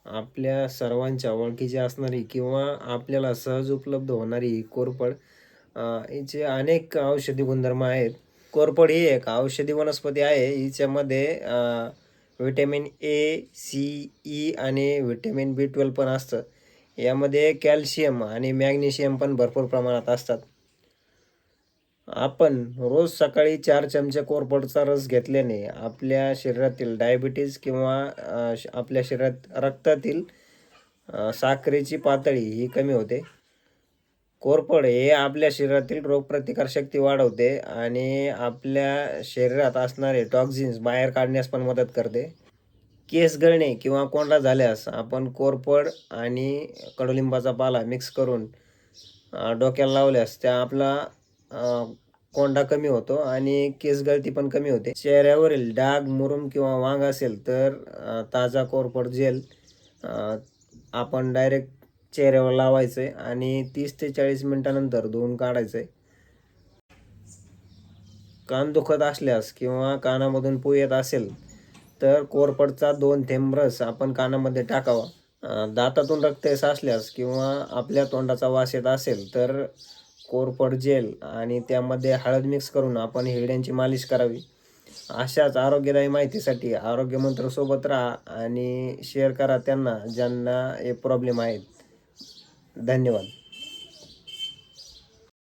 आपल्या सर्वांच्या ओळखीची असणारी किंवा आपल्याला सहज उपलब्ध होणारी ही कोरफड हिचे अनेक औषधी गुणधर्म आहेत. कोरफड ही एक औषधी वनस्पती आहे. हिच्यामध्ये व्हिटॅमिन ए, सी, ई आणि व्हिटॅमिन B12 पण असतं. यामध्ये कॅल्शियम आणि मॅग्नेशियम पण भरपूर प्रमाणात असतात. आपण रोज सकाळी 4 चमचे कोरफडचा रस घेतल्याने आपल्या शरीरातील डायबिटीज किंवा आपल्या शरीरात रक्तातील साखरेची पातळी ही कमी होते. कोरफड हे आपल्या शरीरातील रोगप्रतिकारशक्ती वाढवते आणि आपल्या शरीरात असणारे टॉक्झिन्स बाहेर काढण्यास पण मदत करते. केस गळणे किंवा कोंडा झाल्यास आपण कोरफड आणि कडुलिंबाचा पाला मिक्स करून डोक्याला लावल्यास त्या आपला अ, कोंडा कमी होतो आणि केस गळती पण कमी होते. चेहऱ्यावरील डाग, मुरूम किंवा वांग असेल तर ताजा कोरफड जेल आपण डायरेक्ट चेहऱ्यावर लावायचं आहे आणि 30 ते 40 मिनिटानंतर धुवून काढायचं आहे. कान दुखत असल्यास किंवा कानामधून पू येत असेल तर कोरफडचा 2 थेंब रस आपण कानामध्ये टाकावा. दातातून रक्त येत असल्यास किंवा आपल्या तोंडाचा वास येत असेल तर कोरफड जेल आणि त्यामध्ये हळद मिक्स करून आपण हिरड्यांची मालिश करावी. अशाच आरोग्यदायी माहितीसाठी आरोग्य मंत्र सोबत राहा आणि शेअर करा त्यांना ज्यांना हे प्रॉब्लेम आहेत. धन्यवाद.